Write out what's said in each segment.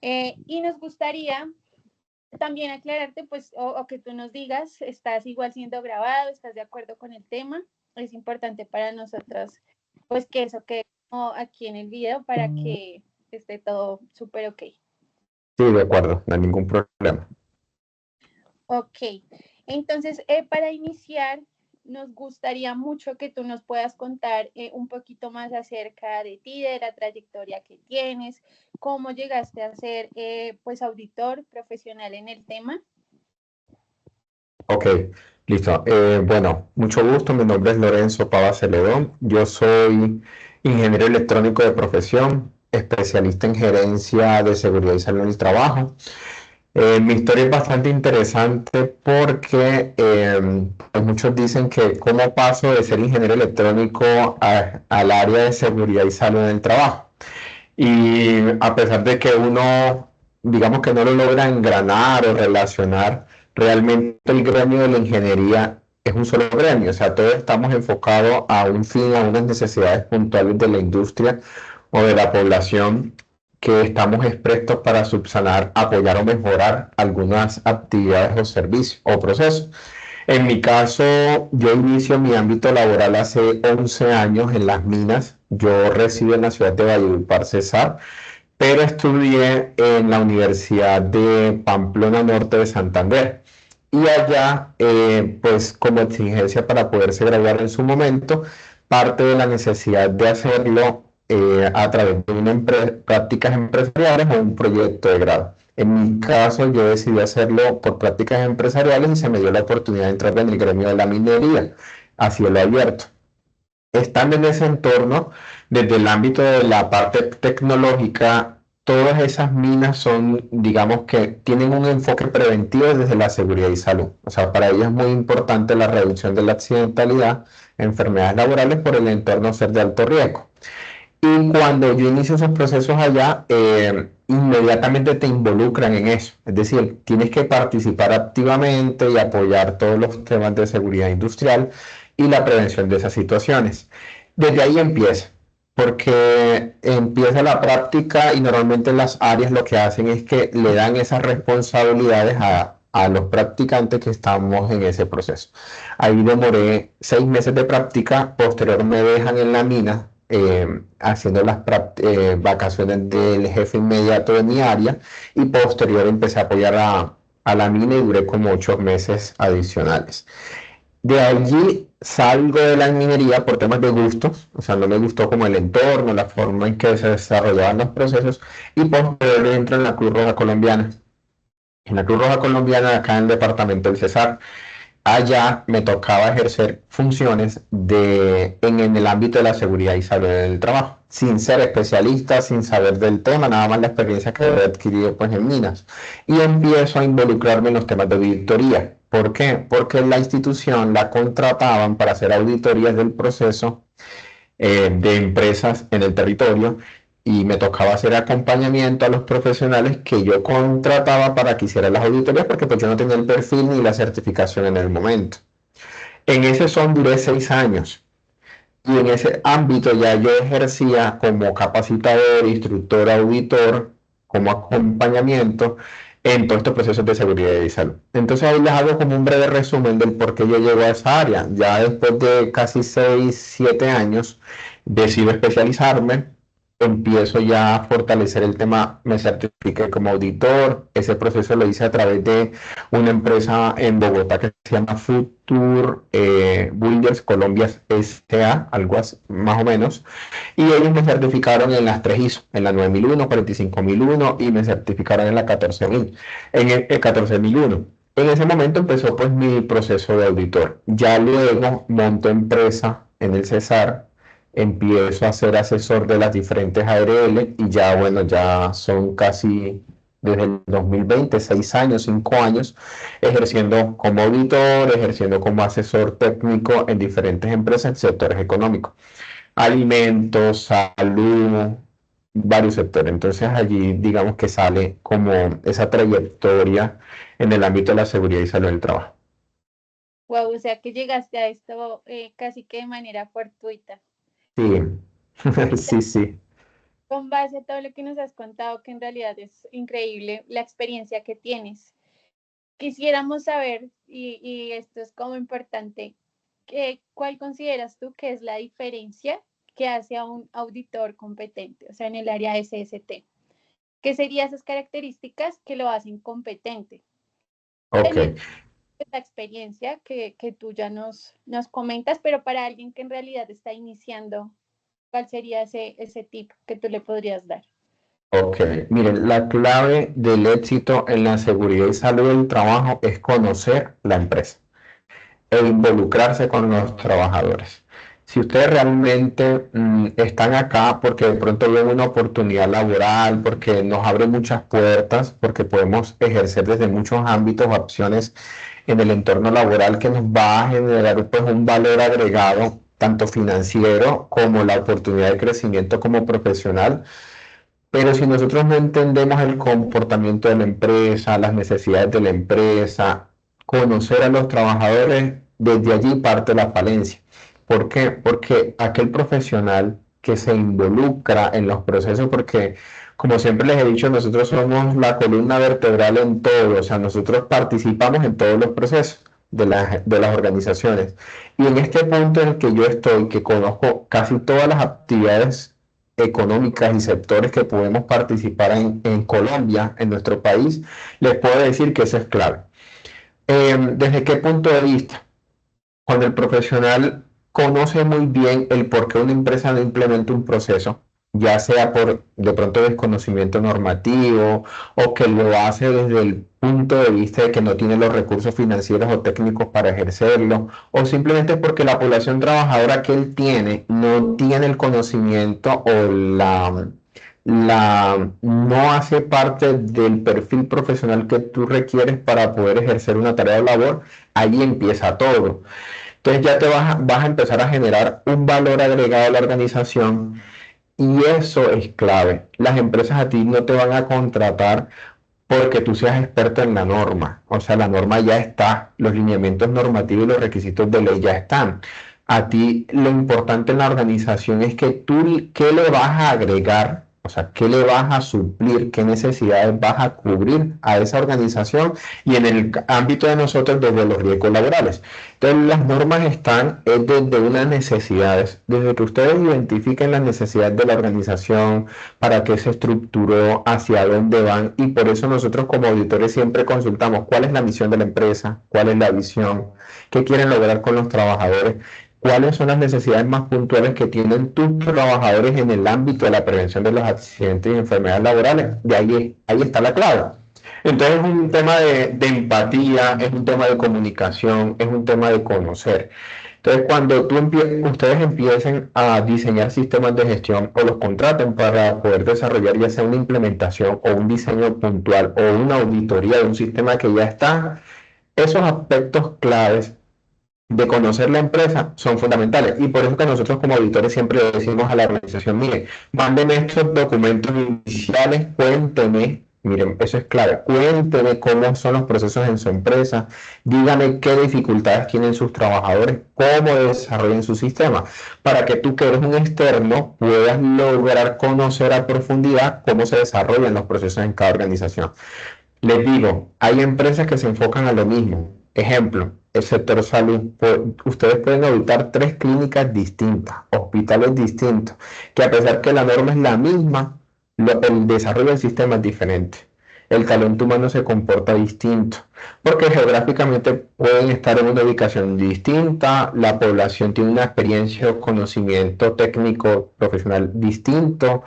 Y nos gustaría también aclararte, pues, o que tú nos digas, ¿estás igual siendo grabado? ¿Estás de acuerdo con el tema? Es importante para nosotros, pues, que eso quede como aquí en el video para que esté todo súper ok. Sí, de acuerdo, no hay ningún problema. Ok, entonces, para iniciar, nos gustaría mucho que tú nos puedas contar un poquito más acerca de ti, de la trayectoria que tienes, cómo llegaste a ser, pues, auditor profesional en el tema. Ok, listo. Bueno, mucho gusto. Mi nombre es Lorenzo Pava Celedón. Yo soy ingeniero electrónico de profesión, especialista en gerencia de seguridad y salud en el trabajo. Mi historia es bastante interesante porque pues muchos dicen que cómo paso de ser ingeniero electrónico al área de seguridad y salud en el trabajo. Y a pesar de que uno, digamos que no lo logra engranar o relacionar, realmente el gremio de la ingeniería es un solo gremio, o sea, todos estamos enfocados a un fin, a unas necesidades puntuales de la industria o de la población que estamos exprestos para subsanar, apoyar o mejorar algunas actividades o servicios o procesos. En mi caso, yo inicio mi ámbito laboral hace 11 años en las minas. Yo resido en la ciudad de Valledupar, Cesar, pero estudié en la Universidad de Pamplona Norte de Santander. Y allá, pues como exigencia para poderse graduar en su momento, parte de la necesidad de hacerlo a través de prácticas empresariales o un proyecto de grado. En mi caso, yo decidí hacerlo por prácticas empresariales y se me dio la oportunidad de entrar en el gremio de la minería a cielo abierto. Estando en ese entorno, desde el ámbito de la parte tecnológica, todas esas minas son, digamos que tienen un enfoque preventivo desde la seguridad y salud. O sea, para ellos es muy importante la reducción de la accidentalidad, enfermedades laborales por el entorno ser de alto riesgo. Y cuando yo inicio esos procesos allá, inmediatamente te involucran en eso. Es decir, tienes que participar activamente y apoyar todos los temas de seguridad industrial y la prevención de esas situaciones. Desde ahí empieza, porque empieza la práctica y normalmente las áreas lo que hacen es que le dan esas responsabilidades a los practicantes que estamos en ese proceso. Ahí demoré 6 meses de práctica, posterior me dejan en la mina haciendo las vacaciones del jefe inmediato de mi área y posterior empecé a apoyar a la mina y duré como 8 meses adicionales. De allí salgo de la minería por temas de gusto, o sea, no me gustó como el entorno, la forma en que se desarrollaban los procesos y posterior entro en la Cruz Roja Colombiana. En la Cruz Roja Colombiana, acá en el departamento del Cesar, allá me tocaba ejercer funciones en el ámbito de la seguridad y salud en el trabajo, sin ser especialista, sin saber del tema, nada más la experiencia que había adquirido pues en minas. Y empiezo a involucrarme en los temas de auditoría. ¿Por qué? Porque la institución la contrataban para hacer auditorías del proceso de empresas en el territorio y me tocaba hacer acompañamiento a los profesionales que yo contrataba para que hicieran las auditorías porque pues yo no tenía el perfil ni la certificación en el momento. En ese son duré 6 años y en ese ámbito ya yo ejercía como capacitador, instructor, auditor, como acompañamiento en todos estos procesos de seguridad y salud. Entonces ahí les hago como un breve resumen del por qué yo llego a esa área. Ya después de casi 6, 7 años decido especializarme, empiezo ya a fortalecer el tema, me certifiqué como auditor, ese proceso lo hice a través de una empresa en Bogotá que se llama Future Builders Colombia S.A., algo así, más o menos, y ellos me certificaron en las 3 ISO, en la 9001, 45001 y me certificaron en la 14000, en el 14001. En ese momento empezó pues mi proceso de auditor. Ya luego monto empresa en el Cesar, empiezo a ser asesor de las diferentes ARL y ya bueno, ya son casi desde el 2020, 6 años, 5 años, ejerciendo como auditor, ejerciendo como asesor técnico en diferentes empresas en sectores económicos, alimentos, salud, varios sectores. Entonces allí digamos que sale como esa trayectoria en el ámbito de la seguridad y salud del trabajo. Wow, o sea que llegaste a esto casi que de manera fortuita. Sí, sí, sí. con base a todo lo que nos has contado, que en realidad es increíble la experiencia que tienes, quisiéramos saber, y esto es como importante, ¿cuál consideras tú que es la diferencia que hace a un auditor competente, o sea, en el área de SST? ¿Qué serían esas características que lo hacen competente? Ok, Teniendo la experiencia que tú ya nos comentas, pero para alguien que en realidad está iniciando, ¿cuál sería ese tip que tú le podrías dar? ok. Miren, la clave del éxito en la seguridad y salud del trabajo es conocer la empresa e involucrarse con los trabajadores. Si ustedes realmente están acá porque de pronto ven una oportunidad laboral, porque nos abre muchas puertas, porque podemos ejercer desde muchos ámbitos o opciones en el entorno laboral que nos va a generar pues un valor agregado, tanto financiero como la oportunidad de crecimiento como profesional. Pero si nosotros no entendemos el comportamiento de la empresa, las necesidades de la empresa, conocer a los trabajadores, desde allí parte la falencia. ¿Por qué? Porque aquel profesional que se involucra en los procesos, porque como siempre les he dicho, nosotros somos la columna vertebral en todo, o sea, nosotros participamos en todos los procesos de las organizaciones. Y en este punto en el que yo estoy, que conozco casi todas las actividades económicas y sectores que podemos participar en Colombia, en nuestro país, les puedo decir que eso es clave. ¿Desde qué punto de vista? Cuando el profesional conoce muy bien el por qué una empresa no implementa un proceso, ya sea por de pronto desconocimiento normativo o que lo hace desde el punto de vista de que no tiene los recursos financieros o técnicos para ejercerlo, o simplemente porque la población trabajadora que él tiene no tiene el conocimiento o no hace parte del perfil profesional que tú requieres para poder ejercer una tarea o labor, ahí empieza todo. Entonces ya vas a empezar a generar un valor agregado a la organización y eso es clave. Las empresas a ti no te van a contratar porque tú seas experto en la norma. O sea, la norma ya está, los lineamientos normativos y los requisitos de ley ya están. A ti lo importante en la organización es que tú, ¿qué le vas a agregar? O sea, ¿qué le vas a suplir? ¿Qué necesidades vas a cubrir a esa organización? Y en el ámbito de nosotros, desde los riesgos laborales. Entonces, las normas están desde unas necesidades, desde que ustedes identifiquen las necesidades de la organización, para qué se estructuró, hacia dónde van, y por eso nosotros como auditores siempre consultamos cuál es la misión de la empresa, cuál es la visión, qué quieren lograr con los trabajadores, cuáles son las necesidades más puntuales que tienen tus trabajadores en el ámbito de la prevención de los accidentes y enfermedades laborales. De ahí está la clave. Entonces es un tema de empatía, es un tema de comunicación, es un tema de conocer. Entonces, cuando ustedes empiecen a diseñar sistemas de gestión o los contraten para poder desarrollar ya sea una implementación o un diseño puntual o una auditoría de un sistema que ya está, esos aspectos claves de conocer la empresa son fundamentales. Y por eso que nosotros como auditores siempre le decimos a la organización, mire, mándenme estos documentos iniciales, cuénteme, miren, eso es clave, cuénteme cómo son los procesos en su empresa, dígame qué dificultades tienen sus trabajadores, cómo desarrollan su sistema, para que tú que eres un externo puedas lograr conocer a profundidad cómo se desarrollan los procesos en cada organización. Les digo, hay empresas que se enfocan a lo mismo. Ejemplo, el sector salud. Ustedes pueden auditar tres clínicas distintas, hospitales distintos, que a pesar que la norma es la misma, el desarrollo del sistema es diferente. El talento humano se comporta distinto, porque geográficamente pueden estar en una ubicación distinta, la población tiene una experiencia o conocimiento técnico profesional distinto,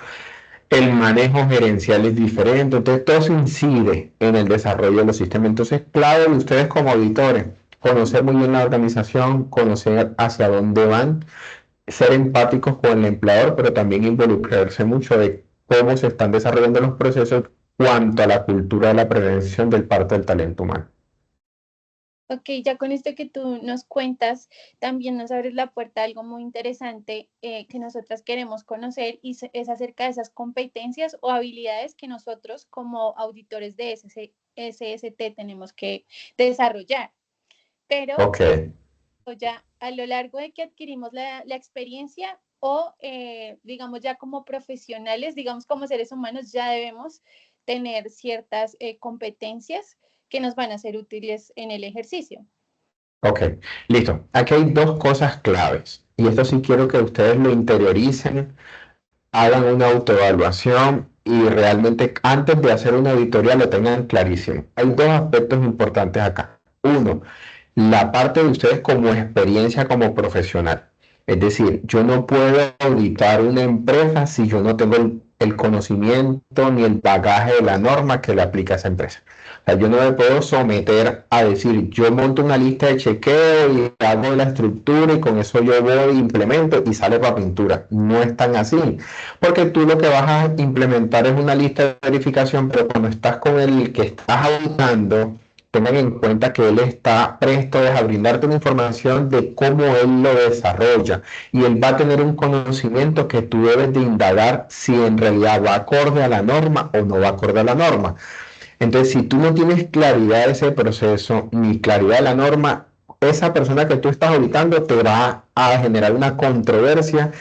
el manejo gerencial es diferente, entonces todo se incide en el desarrollo de los sistemas. Entonces, clave de ustedes como auditores, conocer muy bien la organización, conocer hacia dónde van, ser empáticos con el empleador, pero también involucrarse mucho de cómo se están desarrollando los procesos cuanto a la cultura de la prevención del parte del talento humano. Ok, ya con esto que tú nos cuentas, también nos abres la puerta a algo muy interesante que nosotras queremos conocer y es acerca de esas competencias o habilidades que nosotros como auditores de SST tenemos que desarrollar. Pero Ok, ya a lo largo de que adquirimos la experiencia, o, digamos, ya como profesionales, digamos, como seres humanos, ya debemos tener ciertas competencias que nos van a ser útiles en el ejercicio. Ok, listo. Aquí hay dos cosas claves y esto sí quiero que ustedes lo interioricen, hagan una autoevaluación y realmente antes de hacer una auditoría lo tengan clarísimo. Hay dos aspectos importantes acá. Uno, la parte de ustedes como experiencia como profesional. Es decir, yo no puedo auditar una empresa si yo no tengo el conocimiento ni el bagaje de la norma que le aplica a esa empresa. O sea, yo no me puedo someter a decir, yo monto una lista de chequeo y hago la estructura y con eso yo voy, implemento y sale para pintura. No es tan así, porque tú lo que vas a implementar es una lista de verificación, pero cuando estás con el que estás auditando, tengan en cuenta que él está presto a brindarte una información de cómo él lo desarrolla y él va a tener un conocimiento que tú debes de indagar si en realidad va acorde a la norma o no va acorde a la norma. Entonces, si tú no tienes claridad de ese proceso ni claridad de la norma, esa persona que tú estás auditando te va a generar una controversia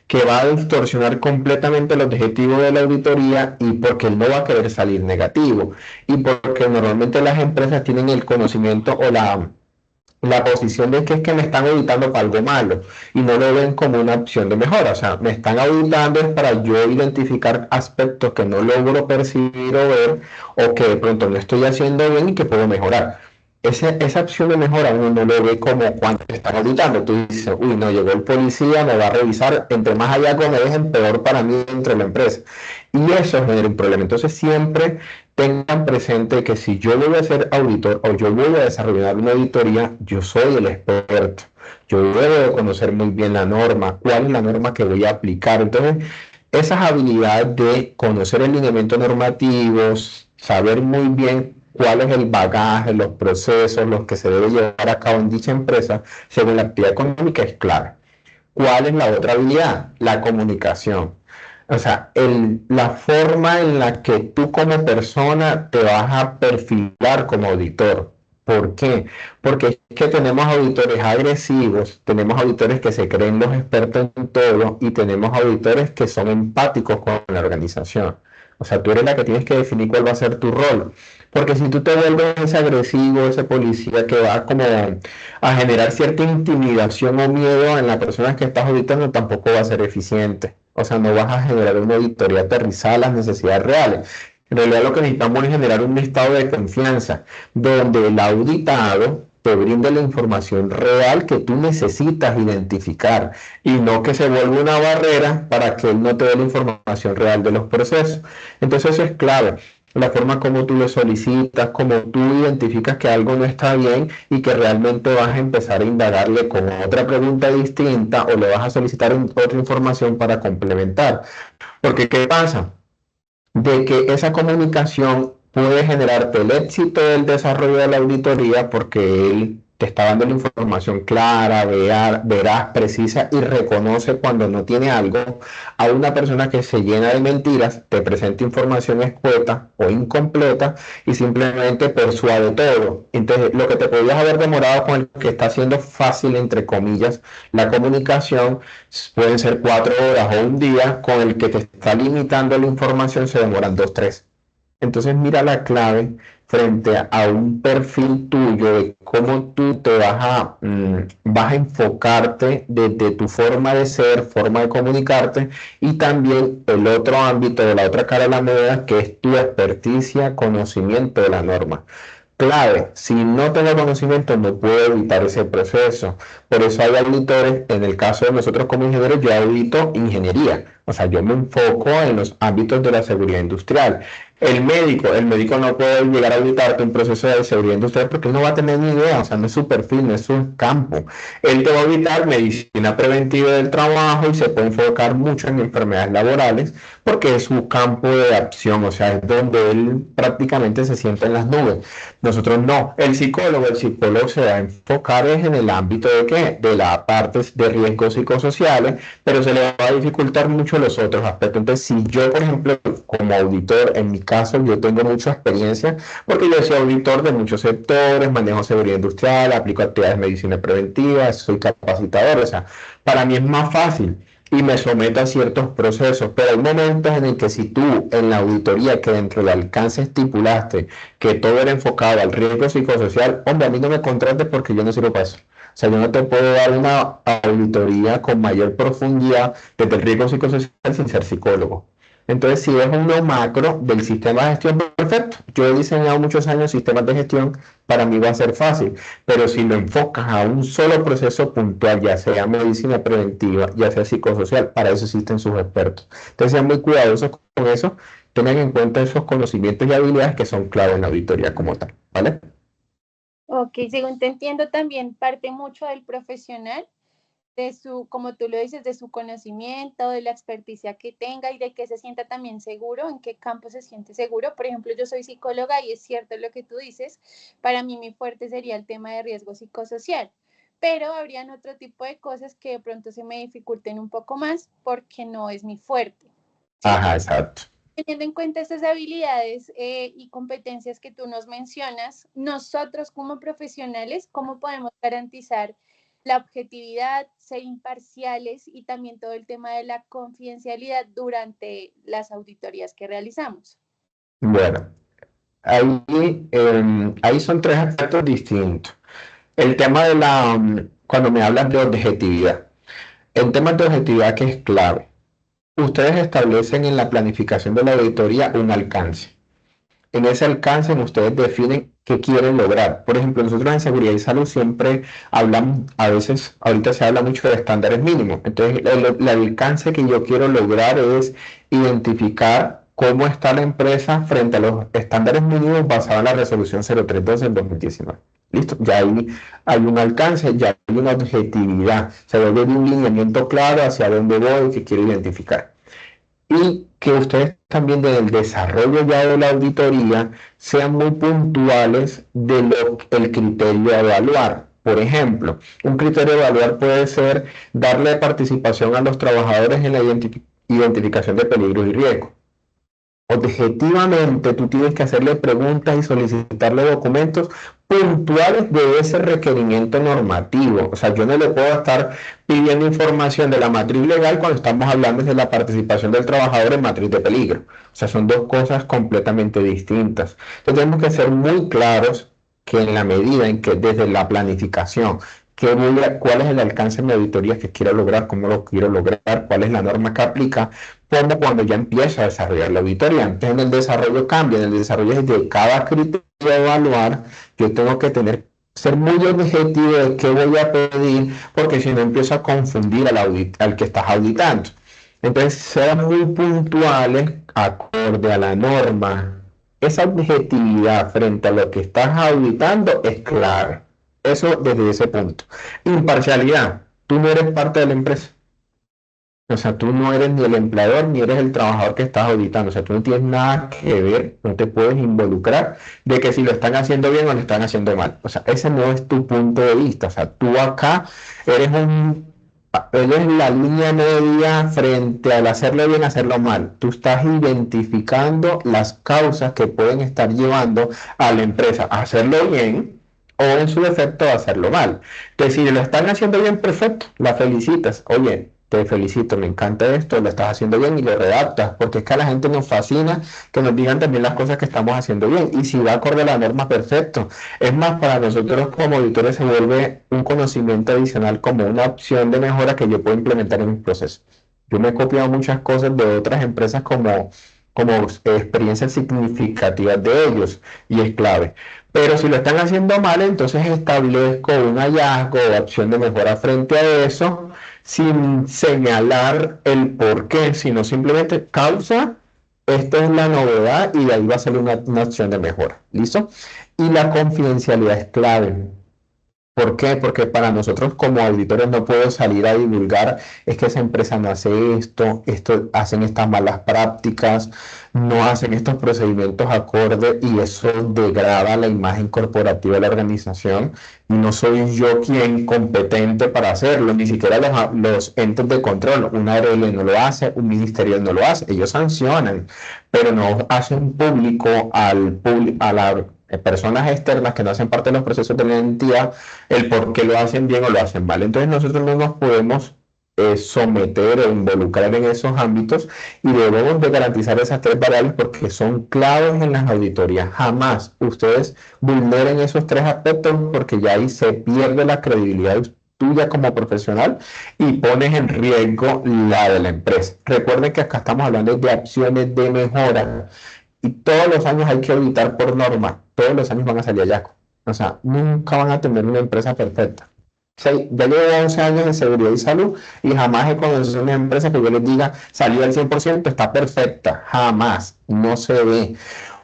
que va a distorsionar completamente el objetivo de la auditoría y porque él no va a querer salir negativo y porque normalmente las empresas tienen el conocimiento o la posición de que es que me están auditando para algo malo y no lo ven como una opción de mejora. O sea, me están auditando es para yo identificar aspectos que no logro percibir o ver o que de pronto no estoy haciendo bien y que puedo mejorar. Esa opción de mejora uno no lo ve como cuando te están auditando. Tú dices, uy, no, llegó el policía, me va a revisar, entre más hallazgos me dejen, peor para mí dentro de la empresa. Y eso genera un problema. Entonces siempre tengan presente que si yo voy a ser auditor o yo voy a desarrollar una auditoría, yo soy el experto. Yo debo de conocer muy bien la norma, cuál es la norma que voy a aplicar. Entonces, esas habilidades de conocer el lineamiento normativo, saber muy bien cuál es el bagaje, los procesos, los que se debe llevar a cabo en dicha empresa, según la actividad económica, es clave. ¿Cuál es la otra habilidad? La comunicación. O sea, la forma en la que tú como persona te vas a perfilar como auditor. ¿Por qué? Porque es que tenemos auditores agresivos, tenemos auditores que se creen los expertos en todo y tenemos auditores que son empáticos con la organización. O sea, tú eres la que tienes que definir cuál va a ser tu rol. Porque si tú te vuelves ese agresivo, ese policía que va como a generar cierta intimidación o miedo en la persona que estás auditando, tampoco va a ser eficiente. O sea, no vas a generar una auditoría aterrizada a las necesidades reales. En realidad lo que necesitamos es generar un estado de confianza donde el auditado te brinde la información real que tú necesitas identificar y no que se vuelva una barrera para que él no te dé la información real de los procesos. Entonces eso es clave, la forma como tú lo solicitas, como tú identificas que algo no está bien y que realmente vas a empezar a indagarle con otra pregunta distinta o le vas a solicitar otra información para complementar. Porque ¿qué pasa? De que esa comunicación puede generarte el éxito del desarrollo de la auditoría porque él te está dando la información clara, veraz, precisa y reconoce cuando no tiene algo a una persona que se llena de mentiras, te presenta información escueta o incompleta y simplemente persuade todo. Entonces, lo que te podías haber demorado con el que está haciendo fácil, entre comillas, la comunicación, pueden ser 4 horas o un día, con el que te está limitando la información se demoran 2, 3. Entonces mira la clave frente a un perfil tuyo de cómo tú te vas a enfocarte desde tu forma de ser, forma de comunicarte y también el otro ámbito de la otra cara de la moneda que es tu experticia, conocimiento de la norma. Clave, si no tengo conocimiento no puedo evitar ese proceso. Por eso hay auditores, en el caso de nosotros como ingenieros, yo audito ingeniería. O sea, yo me enfoco en los ámbitos de la seguridad industrial. El médico no puede llegar a auditarte un proceso de seguridad industrial porque él no va a tener ni idea, o sea, no es su perfil, no es su campo. Él te va a auditar medicina preventiva del trabajo y se puede enfocar mucho en enfermedades laborales porque es su campo de acción, o sea, es donde él prácticamente se sienta en las nubes. Nosotros no. El psicólogo se va a enfocar en el ámbito de qué, de la parte de riesgos psicosociales, pero se le va a dificultar mucho los otros aspectos. Entonces, si yo, por ejemplo, como auditor, en mi caso, yo tengo mucha experiencia porque yo soy auditor de muchos sectores, manejo seguridad industrial, aplico actividades de medicina preventiva, soy capacitador, o sea, para mí es más fácil. y me someto a ciertos procesos, pero hay momentos en el que si tú en la auditoría que dentro del alcance estipulaste que todo era enfocado al riesgo psicosocial, hombre, a mí no me contrates porque yo no sirvo para eso. O sea, yo no te puedo dar una auditoría con mayor profundidad desde el riesgo psicosocial sin ser psicólogo. Entonces, si es uno macro del sistema de gestión, perfecto. Yo he diseñado muchos años sistemas de gestión, para mí va a ser fácil, pero si lo enfocas a un solo proceso puntual, ya sea medicina preventiva, ya sea psicosocial, para eso existen sus expertos. Entonces, sean muy cuidadosos con eso, tengan en cuenta esos conocimientos y habilidades que son clave en la auditoría como tal, ¿vale? Ok, según te entiendo, también parte mucho del profesional, de su, como tú lo dices, de su conocimiento, de la experticia que tenga y de que se sienta también seguro, en qué campo se siente seguro. Por ejemplo, yo soy psicóloga y es cierto lo que tú dices, para mí mi fuerte sería el tema de riesgo psicosocial, pero habrían otro tipo de cosas que de pronto se me dificulten un poco más porque no es mi fuerte, ¿sí? Ajá, exacto. Teniendo en cuenta estas habilidades y competencias que tú nos mencionas, nosotros como profesionales, ¿cómo podemos garantizar la objetividad, ser imparciales y también todo el tema de la confidencialidad durante las auditorías que realizamos? Bueno, ahí son tres aspectos distintos. El tema de cuando me hablas de objetividad, el tema de objetividad que es clave. Ustedes establecen en la planificación de la auditoría un alcance. En ese alcance ustedes definen qué quieren lograr. Por ejemplo, nosotros en seguridad y salud siempre hablamos, a veces, ahorita se habla mucho de estándares mínimos. Entonces, el alcance que yo quiero lograr es identificar cómo está la empresa frente a los estándares mínimos basados en la resolución 032 del 2019. ¿Listo? Ya ahí hay un alcance, ya hay una objetividad. Se vuelve un lineamiento claro hacia dónde voy y qué quiero identificar y que ustedes también desde el desarrollo ya de la auditoría sean muy puntuales de el criterio a evaluar. Por ejemplo, un criterio a evaluar puede ser darle participación a los trabajadores en la identificación de peligros y riesgos. Objetivamente, tú tienes que hacerle preguntas y solicitarle documentos puntuales de ese requerimiento normativo. O sea, yo no le puedo estar pidiendo información de la matriz legal cuando estamos hablando de la participación del trabajador en matriz de peligro. O sea, son dos cosas completamente distintas. Entonces, tenemos que ser muy claros que en la medida en que desde la planificación, cuál es el alcance de mi auditoría que quiero lograr, cómo lo quiero lograr, cuál es la norma que aplica, como cuando ya empiezo a desarrollar la auditoría. Antes en el desarrollo cambia, en el desarrollo es de cada criterio a evaluar, yo tengo que ser muy objetivo de qué voy a pedir, porque si no empiezo a confundir al que estás auditando. Entonces, ser muy puntuales, acorde a la norma. Esa objetividad frente a lo que estás auditando es clave. Eso desde ese punto. Imparcialidad. Tú no eres parte de la empresa. O sea, tú no eres ni el empleador ni eres el trabajador que estás auditando. O sea, tú no tienes nada que ver, no te puedes involucrar de que si lo están haciendo bien o lo están haciendo mal. O sea, ese no es tu punto de vista. O sea, tú acá eres la línea media frente al hacerlo bien, hacerlo mal. Tú estás identificando las causas que pueden estar llevando a la empresa a hacerlo bien o en su defecto a hacerlo mal. Que si lo están haciendo bien, perfecto, la felicitas. Oye, te felicito, me encanta esto, lo estás haciendo bien y lo redactas, porque es que a la gente nos fascina que nos digan también las cosas que estamos haciendo bien. Y si va acorde a la norma, perfecto. Es más, para nosotros como auditores se vuelve un conocimiento adicional como una opción de mejora que yo puedo implementar en mis procesos. Yo me he copiado muchas cosas de otras empresas como experiencias significativas de ellos y es clave. Pero si lo están haciendo mal, entonces establezco un hallazgo o opción de mejora frente a eso, sin señalar el por qué, sino simplemente causa, esta es la novedad y de ahí va a salir una opción de mejora. ¿Listo? Y la confidencialidad es clave. ¿Por qué? Porque para nosotros como auditores no puedo salir a divulgar, es que esa empresa no hace esto hacen estas malas prácticas, no hacen estos procedimientos acordes y eso degrada la imagen corporativa de la organización y no soy yo quien competente para hacerlo, ni siquiera los entes de control, una ARL no lo hace, un ministerio no lo hace, ellos sancionan, pero no hacen público a la personas externas que no hacen parte de los procesos de la entidad, el por qué lo hacen bien o lo hacen mal. Entonces nosotros no nos podemos someter o involucrar en esos ámbitos y debemos de garantizar esas tres variables porque son claves en las auditorías. Jamás ustedes vulneren esos tres aspectos porque ya ahí se pierde la credibilidad tuya como profesional y pones en riesgo la de la empresa. Recuerden que acá estamos hablando de acciones de mejora y todos los años hay que auditar por norma, todos los años van a salir hallazgos. O sea, nunca van a tener una empresa perfecta. Ya llevo 11 años en seguridad y salud y jamás he conocido una empresa que yo les diga salió al 100%, está perfecta. Jamás, no se ve.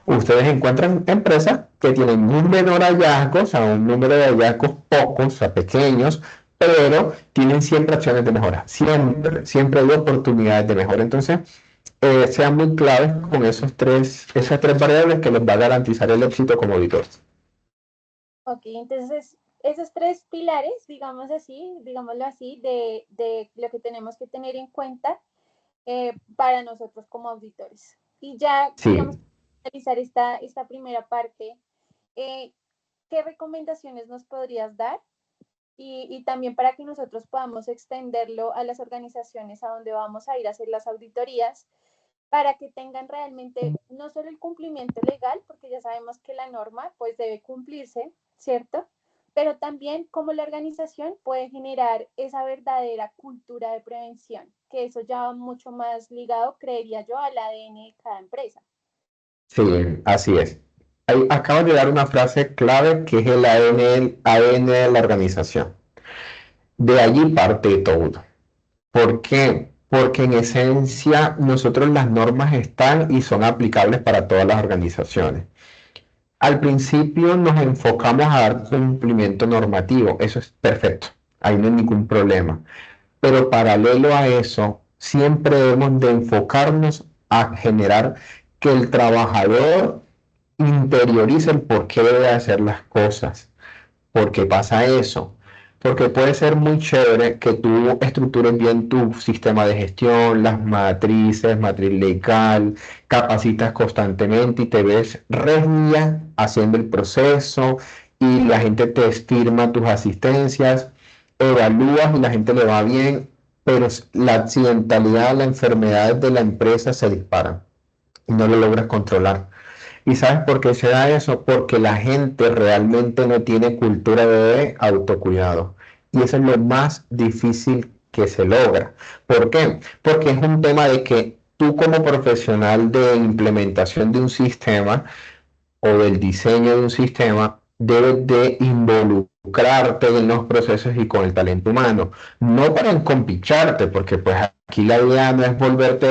Ustedes encuentran empresas que tienen un menor hallazgo, o sea, un número de hallazgos pocos, o sea, pequeños, pero tienen siempre acciones de mejora. Siempre, siempre hay oportunidades de mejora. Entonces, sean muy claves con esas tres variables que les va a garantizar el éxito como auditor. Ok, entonces esos tres pilares, digamos así, digámoslo así, de lo que tenemos que tener en cuenta para nosotros como auditores. Y ya, digamos, Sí, realizar esta primera parte, eh, ¿qué recomendaciones nos podrías dar? Y también para que nosotros podamos extenderlo a las organizaciones a donde vamos a ir a hacer las auditorías, para que tengan realmente no solo el cumplimiento legal, porque ya sabemos que la norma pues debe cumplirse, ¿cierto? Pero también cómo la organización puede generar esa verdadera cultura de prevención, que eso ya va mucho más ligado, creería yo, al ADN de cada empresa. sí, así es. Ahí acabas de dar una frase clave que es el ADN de la organización. De allí parte todo. ¿Por qué? Porque en esencia nosotros las normas están y son aplicables para todas las organizaciones. Al principio nos enfocamos a dar cumplimiento normativo, eso es perfecto, ahí no hay ningún problema. Pero paralelo a eso, siempre debemos de enfocarnos a generar que el trabajador interiorice el por qué debe hacer las cosas. ¿Por qué pasa eso? Porque puede ser muy chévere que tú estructures bien tu sistema de gestión, las matrices, matriz legal, capacitas constantemente y te ves regia haciendo el proceso y la gente te firma tus asistencias, evalúas y la gente le va bien, pero la accidentalidad, las enfermedades de la empresa se disparan y no lo logras controlar. ¿Y sabes por qué se da eso? Porque la gente realmente no tiene cultura de autocuidado. Y eso es lo más difícil que se logra. ¿Por qué? Porque es un tema de que tú como profesional de implementación de un sistema o del diseño de un sistema, debes de involucrarte en los procesos y con el talento humano, no para encompicharte, porque pues aquí la idea no es volverte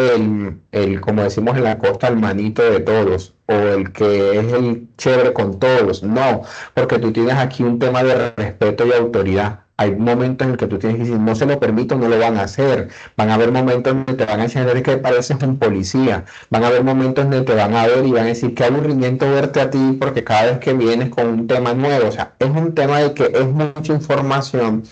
como decimos en la costa, el manito de todos o el que es el chévere con todos, no, porque tú tienes aquí un tema de respeto y autoridad. Hay momentos en el que tú tienes que decir, no se lo permito, no lo van a hacer. Van a haber momentos en que te van a enseñar que pareces un policía. Van a haber momentos en que te van a ver y van a decir qué aburrimiento verte a ti porque cada vez que vienes con un tema nuevo, o sea, es un tema de que es mucha información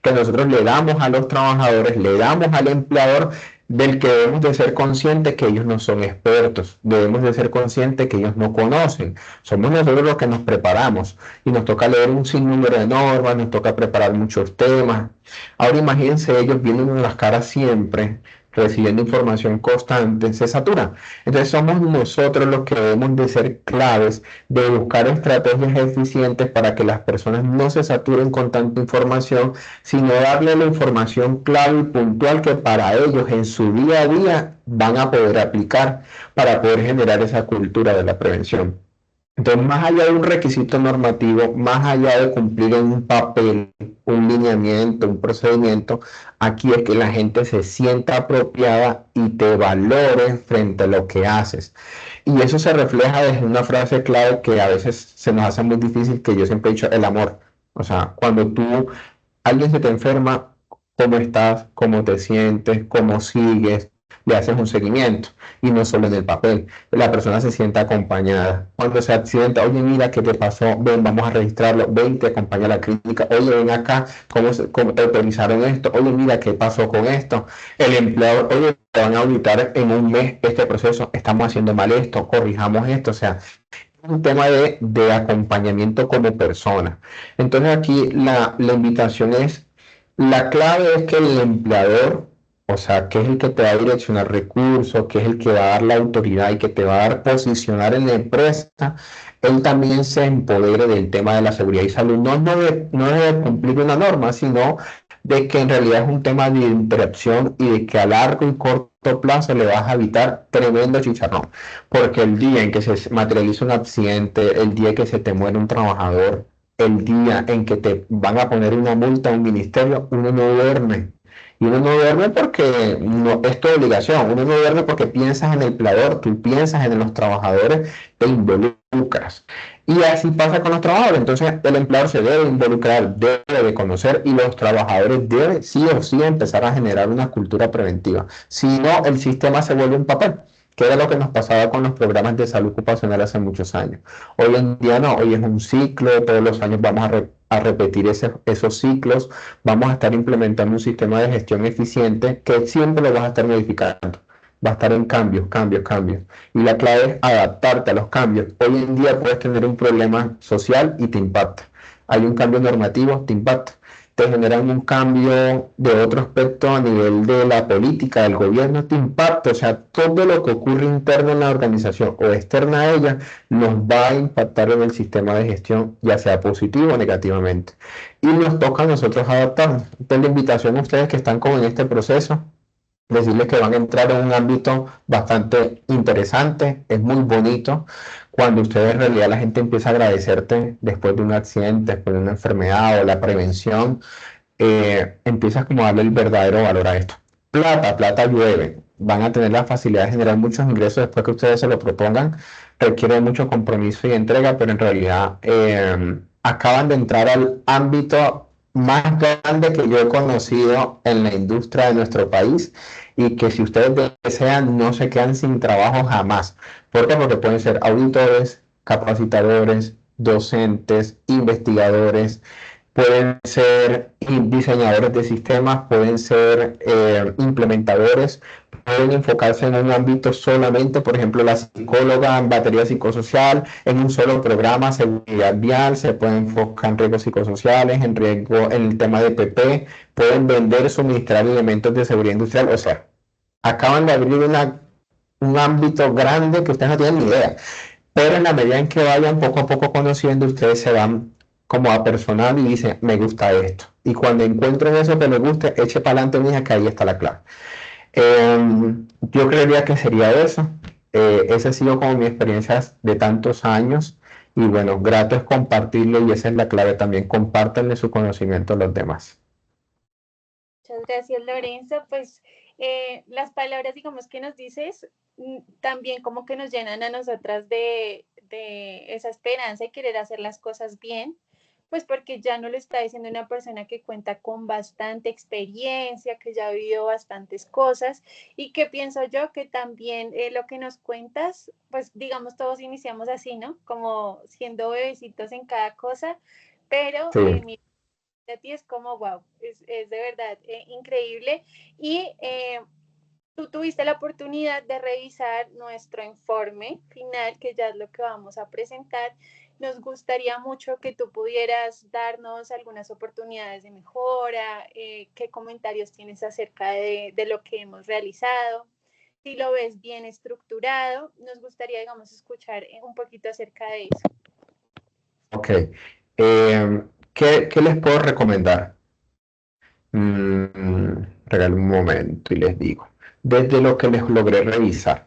que nosotros le damos a los trabajadores, le damos al empleador del que debemos de ser conscientes que ellos no son expertos, debemos de ser conscientes que ellos no conocen, somos nosotros los que nos preparamos y nos toca leer un sinnúmero de normas, nos toca preparar muchos temas. Ahora imagínense ellos viendo las caras siempre, recibiendo información constante, se satura. Entonces somos nosotros los que debemos de ser claves de buscar estrategias eficientes para que las personas no se saturen con tanta información, sino darle la información clave y puntual que para ellos en su día a día van a poder aplicar para poder generar esa cultura de la prevención. Entonces, más allá de un requisito normativo, más allá de cumplir en un papel, un lineamiento, un procedimiento, aquí es que la gente se sienta apropiada y te valore frente a lo que haces. Y eso se refleja desde una frase clave que a veces se nos hace muy difícil, que yo siempre he dicho, el amor. O sea, cuando alguien se te enferma, ¿cómo estás? ¿Cómo te sientes? ¿Cómo sigues? Le haces un seguimiento y no solo en el papel. La persona se siente acompañada. Cuando se accidenta, oye, mira, ¿qué te pasó? Ven, vamos a registrarlo. Ven, te acompaña a la clínica. Oye, ven acá, ¿cómo te autorizaron esto? Oye, mira, ¿qué pasó con esto? El empleador, oye, te van a auditar en un mes este proceso. Estamos haciendo mal esto, corrijamos esto. O sea, es un tema de acompañamiento como persona. Entonces aquí la invitación es La clave es que el empleador, o sea, que es el que te va a direccionar recursos, que es el que va a dar la autoridad y que te va a dar posicionar en la empresa, él también se empodere del tema de la seguridad y salud. No debe cumplir una norma, sino de que en realidad es un tema de interacción y de que a largo y corto plazo le vas a evitar tremendo chicharrón. Porque el día en que se materializa un accidente, el día que se te muere un trabajador, el día en que te van a poner una multa a un ministerio, uno no duerme. Y uno no duerme porque no es tu obligación, uno no duerme porque piensas en el empleador, tú piensas en los trabajadores, te involucras. Y así pasa con los trabajadores. Entonces el empleador se debe involucrar, debe de conocer y los trabajadores deben sí o sí empezar a generar una cultura preventiva. Si no, el sistema se vuelve un papel, que era lo que nos pasaba con los programas de salud ocupacional hace muchos años. Hoy en día no, hoy es un ciclo, todos los años vamos a repetir esos ciclos, vamos a estar implementando un sistema de gestión eficiente que siempre lo vas a estar modificando, va a estar en cambios, cambios, cambios. Y la clave es adaptarte a los cambios. Hoy en día puedes tener un problema social y te impacta. Hay un cambio normativo, te impacta. Te generan un cambio de otro aspecto a nivel de la política, del gobierno, te impacta. O sea, todo lo que ocurre interno en la organización o externa a ella nos va a impactar en el sistema de gestión, ya sea positivo o negativamente. Y nos toca a nosotros adaptarnos. Entonces, la invitación a ustedes que están como en este proceso, decirles que van a entrar en un ámbito bastante interesante, es muy bonito cuando ustedes en realidad la gente empieza a agradecerte después de un accidente, después de una enfermedad o la prevención, empiezas como a darle el verdadero valor a esto. Plata, plata llueve, van a tener la facilidad de generar muchos ingresos después que ustedes se lo propongan, requiere mucho compromiso y entrega, pero en realidad acaban de entrar al ámbito más grande que yo he conocido en la industria de nuestro país y que si ustedes desean no se quedan sin trabajo jamás. ¿Por qué? Porque pueden ser auditores, capacitadores, docentes, investigadores, pueden ser diseñadores de sistemas, pueden ser implementadores, pueden enfocarse en un ámbito solamente, por ejemplo, la psicóloga en batería psicosocial, en un solo programa, seguridad vial, se pueden enfocar en riesgos psicosociales, en riesgo, en el tema de PP, pueden vender, suministrar elementos de seguridad industrial, o sea, acaban de abrir un ámbito grande que ustedes no tienen ni idea. Pero en la medida en que vayan poco a poco conociendo, ustedes se van como a personal y dicen, me gusta esto. Y cuando encuentren eso que les guste, eche para adelante, mija, que ahí está la clave. Yo creería que sería eso. Esa ha sido como mi experiencia de tantos años. Y bueno, grato es compartirlo y esa es la clave también. Compártanle su conocimiento a los demás. Muchas gracias, Lorenzo. Pues las palabras, digamos, que nos dices, también como que nos llenan a nosotras de esa esperanza y querer hacer las cosas bien, pues porque ya no lo está diciendo una persona que cuenta con bastante experiencia, que ya ha vivido bastantes cosas y que pienso yo que también lo que nos cuentas, pues digamos, todos iniciamos así, ¿no? Como siendo bebecitos en cada cosa, pero Sí, de ti es como, wow, es de verdad increíble. Y tú tuviste la oportunidad de revisar nuestro informe final, que ya es lo que vamos a presentar. Nos gustaría mucho que tú pudieras darnos algunas oportunidades de mejora, qué comentarios tienes acerca de lo que hemos realizado. Si lo ves bien estructurado, nos gustaría, digamos, escuchar un poquito acerca de eso. ok. ¿Qué les puedo recomendar? Regalo un momento y les digo. Desde lo que les logré revisar.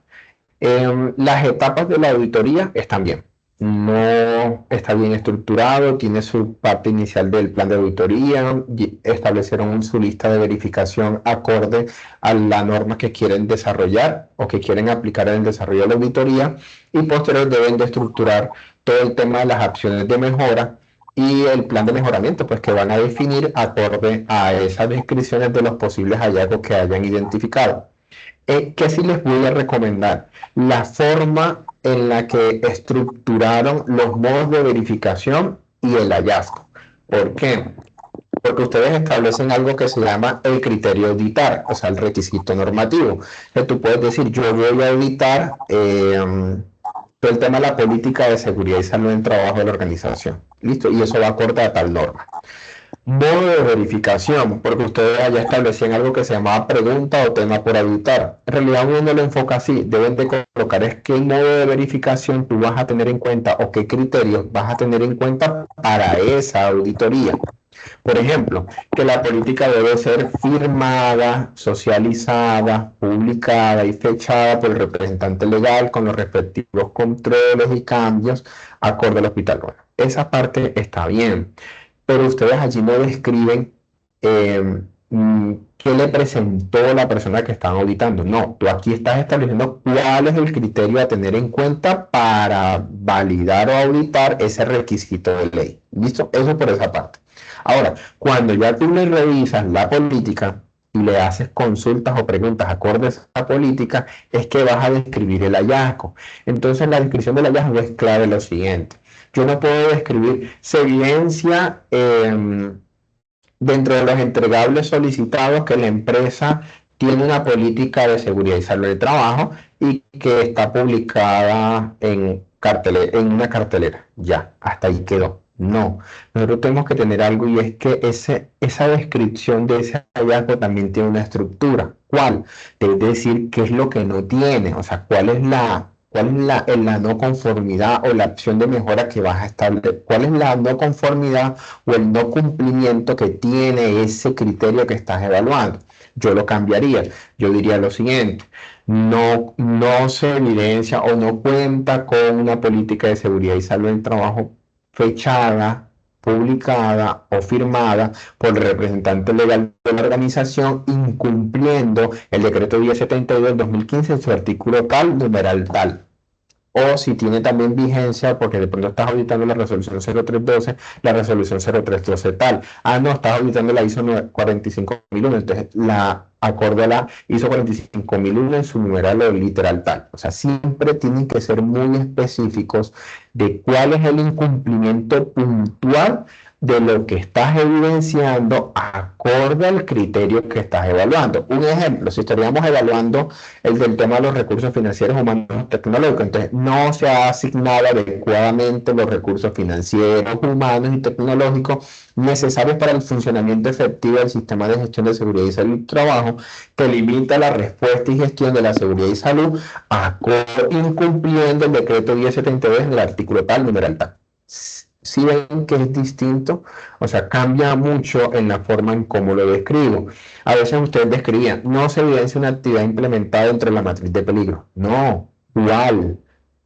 Las etapas de la auditoría están bien. No está bien estructurado, tiene su parte inicial del plan de auditoría, y establecieron su lista de verificación acorde a la norma que quieren desarrollar o que quieren aplicar en el desarrollo de la auditoría y posterior deben de estructurar todo el tema de las acciones de mejora y el plan de mejoramiento, pues que van a definir acorde a esas descripciones de los posibles hallazgos que hayan identificado. ¿Qué sí les voy a recomendar? La forma en la que estructuraron los modos de verificación y el hallazgo. ¿Por qué? Porque ustedes establecen algo que se llama el criterio de auditar, o sea, el requisito normativo. Que tú puedes decir, yo voy a auditar todo el tema de la política de seguridad y salud en trabajo de la organización. ¿Listo? Y eso va acorde a tal norma. Modo de verificación, porque ustedes allá establecían algo que se llamaba pregunta o tema por auditar. En realidad uno no lo enfoca así, deben de colocar es qué modo de verificación tú vas a tener en cuenta o qué criterios vas a tener en cuenta para esa auditoría. Por ejemplo, que la política debe ser firmada, socializada, publicada y fechada por el representante legal con los respectivos controles y cambios acorde al hospital. Bueno, esa parte está bien, pero ustedes allí no describen qué le presentó la persona que están auditando. No, tú aquí estás estableciendo cuál es el criterio a tener en cuenta para validar o auditar ese requisito de ley. ¿Listo? Eso por esa parte. Ahora, cuando ya tú le revisas la política y le haces consultas o preguntas acordes a la política, es que vas a describir el hallazgo. Entonces, la descripción del hallazgo es clave lo siguiente. Yo no puedo describir, se evidencia dentro de los entregables solicitados que la empresa tiene una política de seguridad y salud de trabajo y que está publicada en una cartelera. Ya, hasta ahí quedó. No, nosotros tenemos que tener algo y es que esa descripción de ese hallazgo también tiene una estructura. ¿Cuál? Es decir, qué es lo que no tiene, o sea, cuál es la no conformidad o la opción de mejora que vas a establecer, cuál es la no conformidad o el no cumplimiento que tiene ese criterio que estás evaluando. Yo lo cambiaría. Yo diría lo siguiente, no se evidencia o no cuenta con una política de seguridad y salud en el trabajo fechada, publicada o firmada por el representante legal de la organización, incumpliendo el decreto 1072 del 2015 en su artículo tal, numeral tal. O si tiene también vigencia, porque de pronto estás auditando la resolución 0312, la resolución 0312 tal. Ah, no, estás auditando la ISO 45001, entonces la acorde a la ISO 45001 en su numeral o literal tal. O sea, siempre tienen que ser muy específicos de cuál es el incumplimiento puntual de lo que estás evidenciando acorde al criterio que estás evaluando. Un ejemplo, si estaríamos evaluando el del tema de los recursos financieros humanos tecnológicos, entonces no se ha asignado adecuadamente los recursos financieros, humanos y tecnológicos necesarios para el funcionamiento efectivo del sistema de gestión de seguridad y salud y trabajo, que limita la respuesta y gestión de la seguridad y salud, incumpliendo el decreto 1072 en el artículo tal, numeral tal. Si ven que es distinto, o sea, cambia mucho en la forma en cómo lo describo. A veces ustedes describían, no se evidencia una actividad implementada dentro de la matriz de peligro. No, ¿cuál?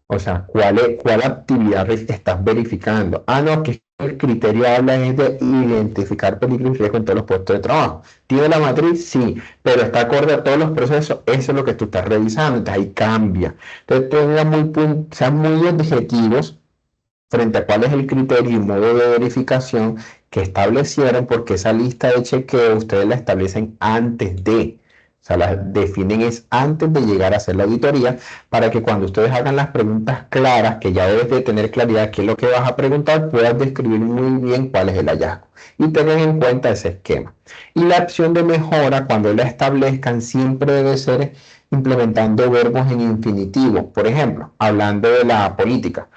O sea, ¿cuál actividad estás verificando? Ah, no, que el criterio habla es de identificar peligro y riesgo en todos los puestos de trabajo. ¿Tiene la matriz? Sí, pero está acorde a todos los procesos. Eso es lo que tú estás revisando. Entonces ahí cambia. Entonces, sean muy objetivos frente a cuál es el criterio y modo de verificación que establecieron, porque esa lista de chequeo ustedes la establecen antes de, o sea, la definen es antes de llegar a hacer la auditoría, para que cuando ustedes hagan las preguntas claras, que ya debes de tener claridad qué es lo que vas a preguntar, puedas describir muy bien cuál es el hallazgo y tengan en cuenta ese esquema. Y la opción de mejora, cuando la establezcan, siempre debe ser implementando verbos en infinitivo. Por ejemplo, hablando de la política,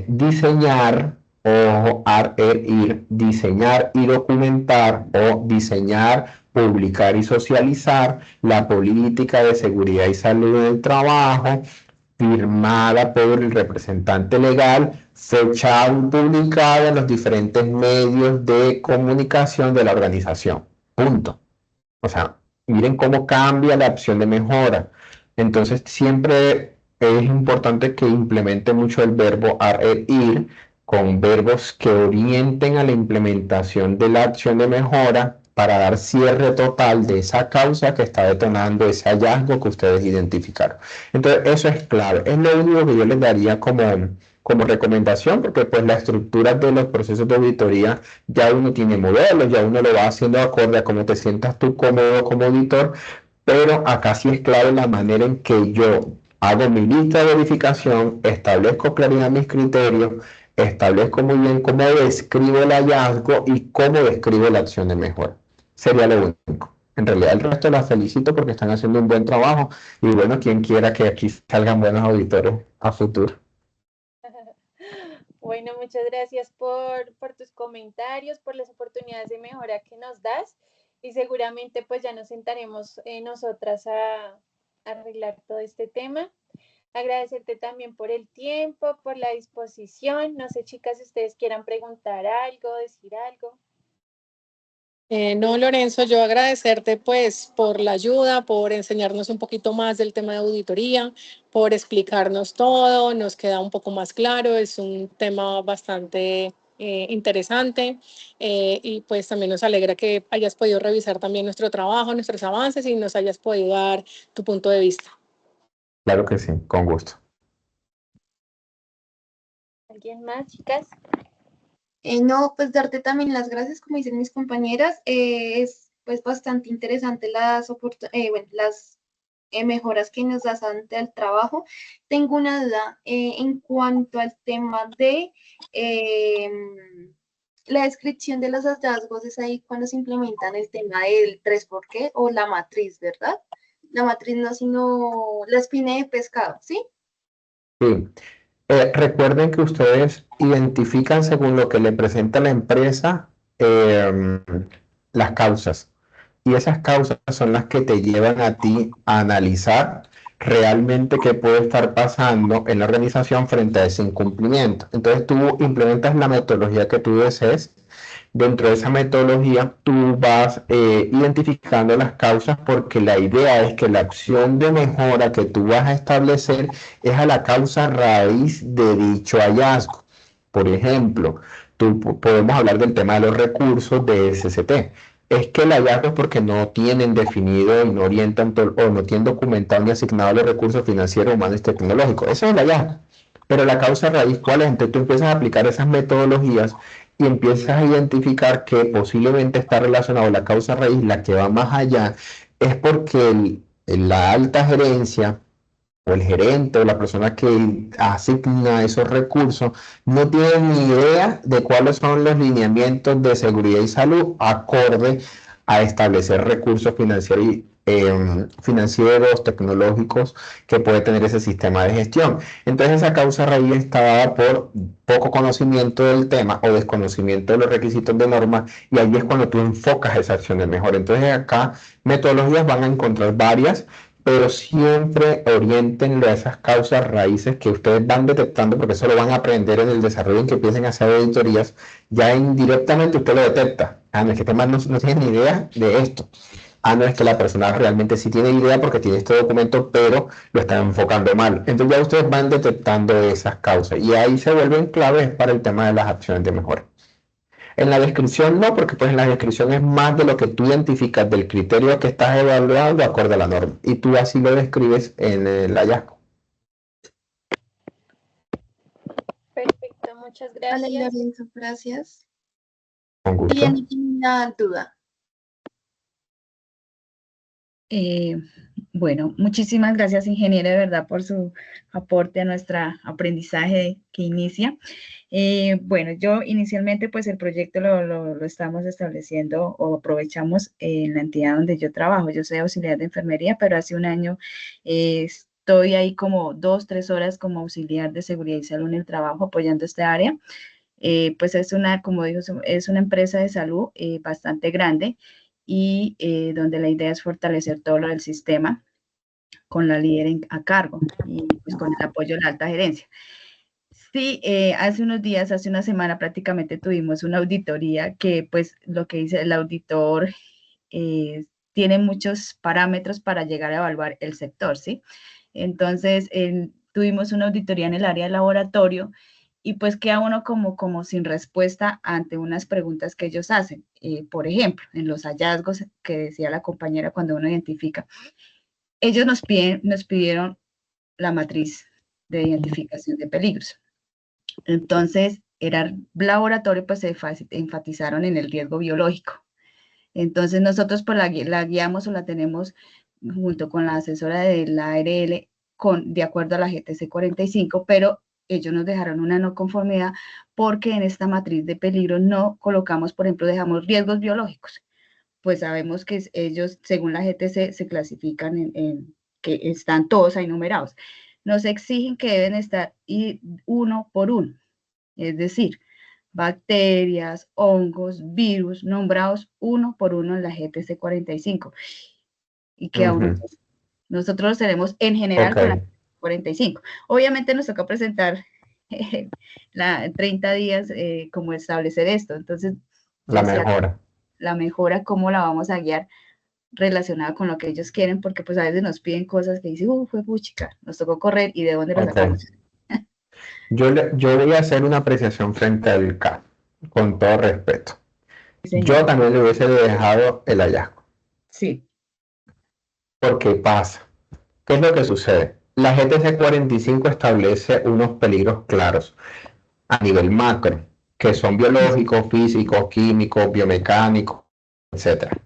diseñar o ir, diseñar y documentar o diseñar, publicar y socializar la política de seguridad y salud del trabajo firmada por el representante legal, fechada y publicada en los diferentes medios de comunicación de la organización. Punto. O sea, miren cómo cambia la opción de mejora. Entonces, siempre es importante que implemente mucho el verbo ir con verbos que orienten a la implementación de la acción de mejora para dar cierre total de esa causa que está detonando ese hallazgo que ustedes identificaron. Entonces, eso es clave. Es lo único que yo les daría como recomendación, porque pues la estructura de los procesos de auditoría ya uno tiene modelos, ya uno lo va haciendo acorde a cómo te sientas tú cómodo como auditor, pero acá sí es clave la manera en que yo hago mi lista de verificación, establezco claridad mis criterios, establezco muy bien cómo describo el hallazgo y cómo describo la acción de mejora. Sería lo único. En realidad el resto las felicito porque están haciendo un buen trabajo y bueno, quien quiera que aquí salgan buenos auditores a futuro. Bueno, muchas gracias por tus comentarios, por las oportunidades de mejora que nos das y seguramente pues ya nos sentaremos nosotras a arreglar todo este tema. Agradecerte también por el tiempo, por la disposición. No sé, chicas, si ustedes quieran preguntar algo, decir algo. No, Lorenzo, yo agradecerte pues por la ayuda, por enseñarnos un poquito más del tema de auditoría, por explicarnos todo, nos queda un poco más claro, es un tema bastante interesante y pues también nos alegra que hayas podido revisar también nuestro trabajo, nuestros avances y nos hayas podido dar tu punto de vista. Claro que sí, con gusto. ¿Alguien más, chicas? No, pues darte también las gracias, como dicen mis compañeras. Es pues bastante interesante las mejoras que nos das ante el trabajo. Tengo una duda en cuanto al tema de la descripción de los hallazgos, es ahí cuando se implementan el tema del 3 por qué o la matriz, ¿verdad? La matriz no, sino la espina de pescado, ¿sí? Sí. Recuerden que ustedes identifican según lo que le presenta la empresa las causas. Y esas causas son las que te llevan a ti a analizar realmente qué puede estar pasando en la organización frente a ese incumplimiento. Entonces tú implementas la metodología que tú desees. Dentro de esa metodología tú vas identificando las causas porque la idea es que la acción de mejora que tú vas a establecer es a la causa raíz de dicho hallazgo. Por ejemplo, podemos hablar del tema de los recursos de SCT. Es que el hallazgo es porque no tienen definido y no orientan o no tienen documentado ni asignado los recursos financieros, humanos y tecnológicos. Eso es el hallazgo. Pero la causa raíz, ¿cuál es? Entonces tú empiezas a aplicar esas metodologías y empiezas a identificar que posiblemente está relacionado la causa raíz, la que va más allá, es porque la alta gerencia o el gerente o la persona que asigna esos recursos no tiene ni idea de cuáles son los lineamientos de seguridad y salud acorde a establecer recursos financieros, tecnológicos que puede tener ese sistema de gestión. Entonces esa causa raíz está dada por poco conocimiento del tema o desconocimiento de los requisitos de norma y ahí es cuando tú enfocas esa acción de mejora. Entonces acá metodologías van a encontrar varias, pero siempre oriéntenlo a esas causas raíces que ustedes van detectando, porque eso lo van a aprender en el desarrollo en que empiecen a hacer auditorías, ya indirectamente usted lo detecta. Ah, no es que este man no tiene ni idea de esto. Ah, no es que la persona realmente sí tiene idea porque tiene este documento, pero lo está enfocando mal. Entonces ya ustedes van detectando esas causas y ahí se vuelven claves para el tema de las acciones de mejora. En la descripción no, porque pues en la descripción es más de lo que tú identificas del criterio que estás evaluando acorde a la norma. Y tú así lo describes en el hallazgo. Perfecto, muchas Vale, gracias. Lorenzo, gracias. Con gusto. Bien, una duda. Bueno, muchísimas gracias, ingeniera, de verdad, por su aporte a nuestro aprendizaje que inicia. Bueno, yo inicialmente, pues el proyecto lo estamos estableciendo o aprovechamos en la entidad donde yo trabajo. Yo soy auxiliar de enfermería, pero hace un año estoy ahí como 2, 3 horas como auxiliar de seguridad y salud en el trabajo apoyando esta área. Pues es una, como digo, es una empresa de salud bastante grande y donde la idea es fortalecer todo lo del sistema con la líder a cargo y pues con el apoyo de la alta gerencia. Sí, hace unos días, hace una semana prácticamente tuvimos una auditoría que pues lo que dice el auditor tiene muchos parámetros para llegar a evaluar el sector, ¿sí? Entonces, tuvimos una auditoría en el área de laboratorio y pues queda uno como sin respuesta ante unas preguntas que ellos hacen. Por ejemplo, en los hallazgos que decía la compañera cuando uno identifica, ellos nos pidieron la matriz de identificación de peligros. Entonces, era laboratorio, pues se enfatizaron en el riesgo biológico. Entonces, nosotros pues la guiamos o la tenemos junto con la asesora de la ARL de acuerdo a la GTC 45, pero ellos nos dejaron una no conformidad porque en esta matriz de peligro no colocamos, por ejemplo, dejamos riesgos biológicos. Pues sabemos que ellos, según la GTC, se clasifican que están todos ahí numerados. Nos exigen que deben estar uno por uno. es decir, bacterias, hongos, virus, nombrados uno por uno en la GTC 45. Y que aún Ujú. nosotros los tenemos en general Ok, con la 45. Obviamente nos toca presentar 30 días como establecer esto. Entonces, yo la decía, mejora. la mejora, ¿cómo la vamos a guiar? Relacionada con lo que ellos quieren, porque pues a veces nos piden cosas que dicen, fue puchica, nos tocó correr y de dónde lo Ok. sacamos. Yo voy a hacer una apreciación frente al caso, con todo respeto. Sí, Yo señor. también le hubiese dejado el hallazgo. Sí, ¿Por qué pasa? ¿Qué es lo que sucede? La GTC 45 establece unos peligros claros a nivel macro, que son biológicos, físicos, químicos, biomecánicos, etcétera.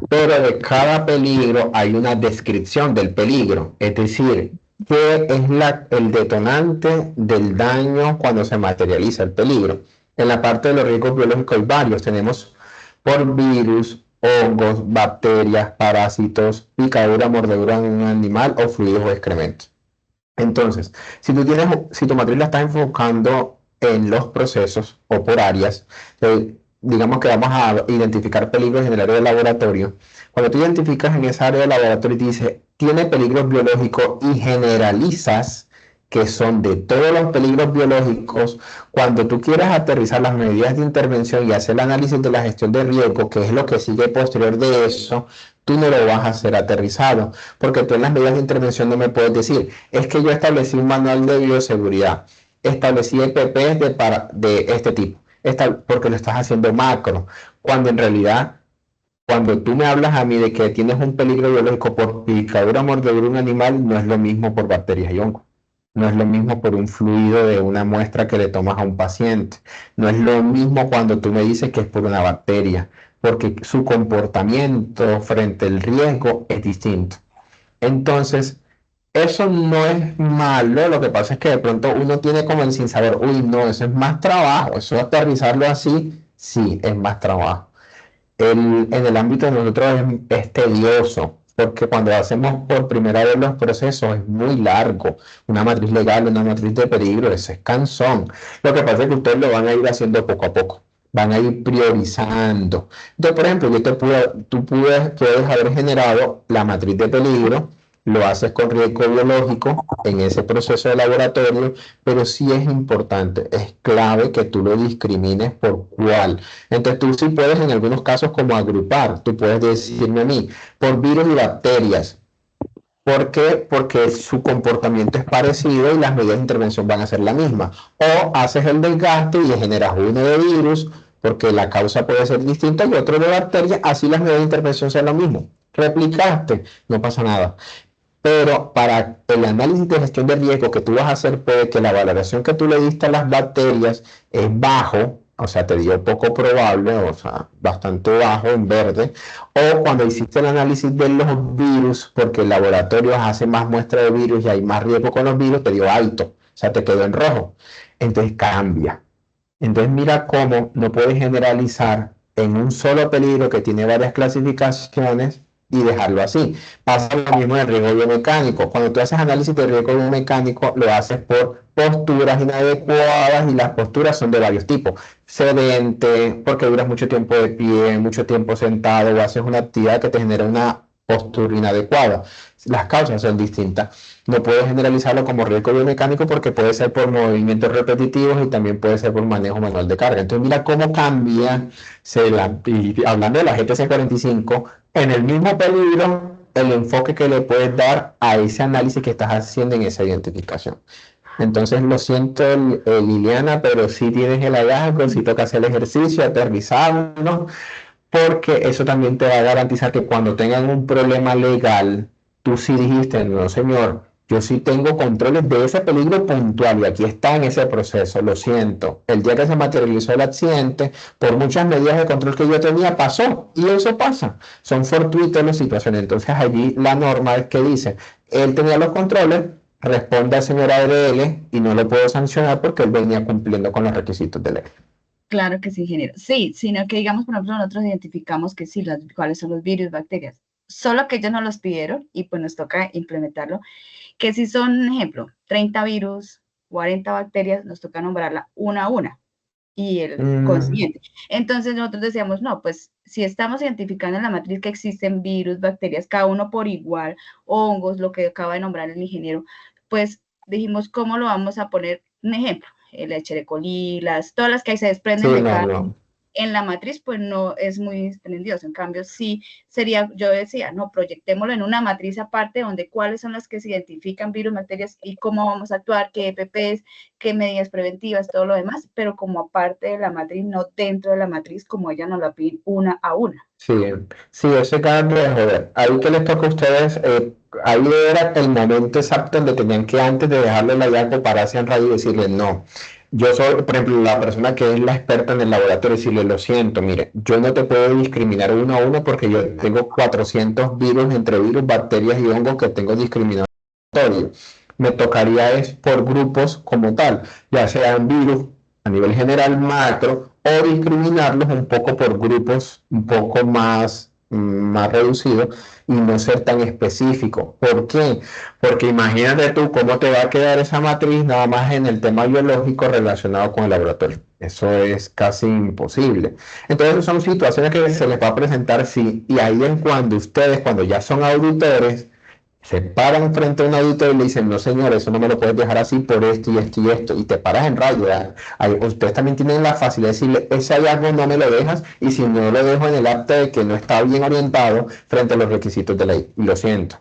Pero de cada peligro hay una descripción del peligro, es decir, qué es el detonante del daño cuando se materializa el peligro. En la parte de los riesgos biológicos hay varios, tenemos por virus, hongos, bacterias, parásitos, picadura, mordedura en un animal o fluidos o excrementos. Entonces, si tu matriz la estás enfocando en los procesos o por áreas, digamos que vamos a identificar peligros en el área de laboratorio. Cuando tú identificas en esa área de laboratorio y dices, tiene peligros biológicos y generalizas que son de todos los peligros biológicos, cuando tú quieras aterrizar las medidas de intervención y hacer el análisis de la gestión de riesgo, que es lo que sigue posterior de eso, tú no lo vas a hacer aterrizado, porque tú en las medidas de intervención no me puedes decir, es que yo establecí un manual de bioseguridad, establecí EPPs de este tipo, porque lo estás haciendo macro, cuando en realidad, cuando tú me hablas a mí de que tienes un peligro biológico por picadura o mordedura de un animal, no es lo mismo por bacterias y hongos. No es lo mismo por un fluido de una muestra que le tomas a un paciente. No es lo mismo cuando tú me dices que es por una bacteria, porque su comportamiento frente al riesgo es distinto. Entonces, eso no es malo, lo que pasa es que de pronto uno tiene como el sin saber, uy, no, eso es más trabajo, eso aterrizarlo así, sí, es más trabajo. En el ámbito de nosotros es tedioso, porque cuando hacemos por primera vez los procesos es muy largo. Una matriz legal, una matriz de peligro, eso es cansón. Lo que pasa es que ustedes lo van a ir haciendo poco a poco, van a ir priorizando. Entonces, por ejemplo, puedes haber generado la matriz de peligro, lo haces con riesgo biológico en ese proceso de laboratorio, pero sí es importante, es clave que tú lo discrimines por cuál. Entonces tú sí puedes en algunos casos como agrupar, tú puedes decirme a mí, por virus y bacterias. ¿Por qué? Porque su comportamiento es parecido y las medidas de intervención van a ser la misma. O haces el desgaste y generas uno de virus, porque la causa puede ser distinta, y otro de bacterias, así las medidas de intervención sean lo mismo. Replicaste, no pasa nada. Pero para el análisis de gestión de riesgo que tú vas a hacer, puede que la valoración que tú le diste a las bacterias es bajo, o sea, te dio poco probable, o sea, bastante bajo en verde, o cuando hiciste el análisis de los virus, porque el laboratorio hace más muestra de virus y hay más riesgo con los virus, te dio alto, o sea, te quedó en rojo. Entonces cambia. Entonces mira cómo no puedes generalizar en un solo peligro que tiene varias clasificaciones y dejarlo así. Pasa lo mismo en el riesgo biomecánico. Cuando tú haces análisis de riesgo biomecánico, lo haces por posturas inadecuadas y las posturas son de varios tipos. Sedente, porque duras mucho tiempo de pie, mucho tiempo sentado o haces una actividad que te genera una postura inadecuada. Las causas son distintas. No puedes generalizarlo como riesgo biomecánico porque puede ser por movimientos repetitivos y también puede ser por manejo manual de carga. Entonces mira cómo cambia, y hablando de la GTC 45, en el mismo peligro, el enfoque que le puedes dar a ese análisis que estás haciendo en esa identificación. Entonces lo siento, Liliana, pero sí tienes el hallazgo, sí toca hacer el ejercicio, aterrizarlo, porque eso también te va a garantizar que cuando tengan un problema legal, tú sí dijiste, no señor, yo sí tengo controles de ese peligro puntual y aquí está en ese proceso, lo siento. El día que se materializó el accidente, por muchas medidas de control que yo tenía, pasó y eso pasa. Son fortuitas las situaciones. Entonces allí la norma es que dice, él tenía los controles, responde al señor ARL y no lo puedo sancionar porque él venía cumpliendo con los requisitos de ley. claro que sí, ingeniero. Sí, sino que digamos, por ejemplo, nosotros identificamos que sí, cuáles son los virus, bacterias, solo que ellos nos los pidieron y pues nos toca implementarlo, que si son, ejemplo, 30 virus, 40 bacterias, nos toca nombrarla una a una y el Mm, consiguiente. Entonces nosotros decíamos, no, pues si estamos identificando en la matriz que existen virus, bacterias, cada uno por igual, hongos, lo que acaba de nombrar el ingeniero, pues dijimos, ¿cómo lo vamos a poner? Un ejemplo, el Escherichia coli, todas las que se desprenden sí, de no, cada no. en la matriz, pues no es muy desprendioso. En cambio, sí sería, yo decía, no, proyectémoslo en una matriz aparte, donde cuáles son las que se identifican virus, bacterias y cómo vamos a actuar, qué EPPs, qué medidas preventivas, todo lo demás, pero como aparte de la matriz, no dentro de la matriz, como ella nos la pide una a una. Sí, sí, ese cambio de joder. Ahí que les toca a ustedes, ahí era el momento exacto donde tenían que antes de dejarle la llave pararse en radio y decirle no. Yo soy, por ejemplo, la persona que es la experta en el laboratorio, decirle lo siento, mire, yo no te puedo discriminar uno a uno porque yo tengo 400 virus, entre virus, bacterias y hongos que tengo discriminatorio. Me tocaría es por grupos como tal, ya sean virus a nivel general macro o discriminarlos un poco por grupos un poco más reducidos y no ser tan específico. ¿Por qué? Porque imagínate tú cómo te va a quedar esa matriz nada más en el tema biológico relacionado con el laboratorio. Eso es casi imposible. Entonces son situaciones que se les va a presentar, sí, y ahí es cuando ustedes, cuando ya son auditores, se paran frente a un auditor y le dicen, no señor, eso no me lo puedes dejar así por esto y esto y esto, y te paras en rayo. Ustedes también tienen la facilidad de decirle, ese hallazgo no me lo dejas, y si no lo dejo en el acta de que no está bien orientado frente a los requisitos de ley, y lo siento.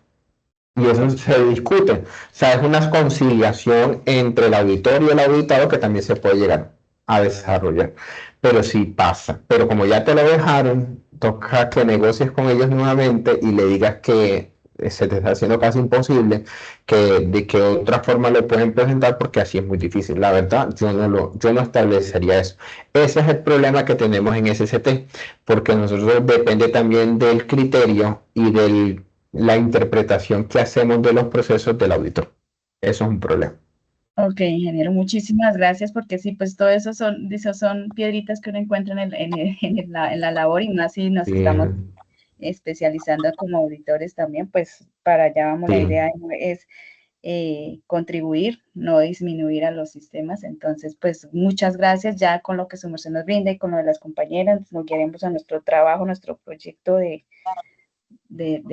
Y eso se discute. O sea, es una conciliación entre el auditor y el auditado que también se puede llegar a desarrollar. Pero sí pasa. Pero como ya te lo dejaron, toca que negocies con ellos nuevamente y le digas que se te está haciendo casi imposible, que de qué otra forma lo pueden presentar, porque así es muy difícil. La verdad, yo no establecería eso. Ese es el problema que tenemos en SST, porque nosotros depende también del criterio y de la interpretación que hacemos de los procesos del auditor. Eso es un problema. Ok, ingeniero, muchísimas gracias porque sí, pues todo eso son piedritas que uno encuentra en la labor y más si nos Sí, estamos especializando como auditores también, pues para allá vamos, la sí. idea es contribuir, no disminuir a los sistemas. Entonces, pues muchas gracias ya con lo que su merced nos brinda y con lo de las compañeras, nos queremos a nuestro trabajo, nuestro proyecto de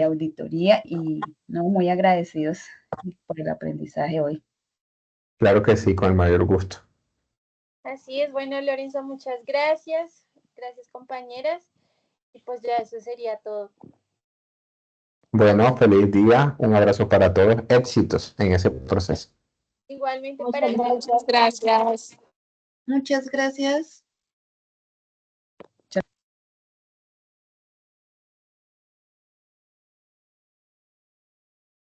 auditoría y no muy agradecidos por el aprendizaje hoy. Claro que sí, con el mayor gusto. Así es, bueno, Lorenzo, muchas gracias. Gracias, compañeras. Y pues ya eso sería todo. Bueno, feliz día, un abrazo para todos, éxitos en ese proceso. Igualmente para ti. Muchas gracias. Muchas gracias.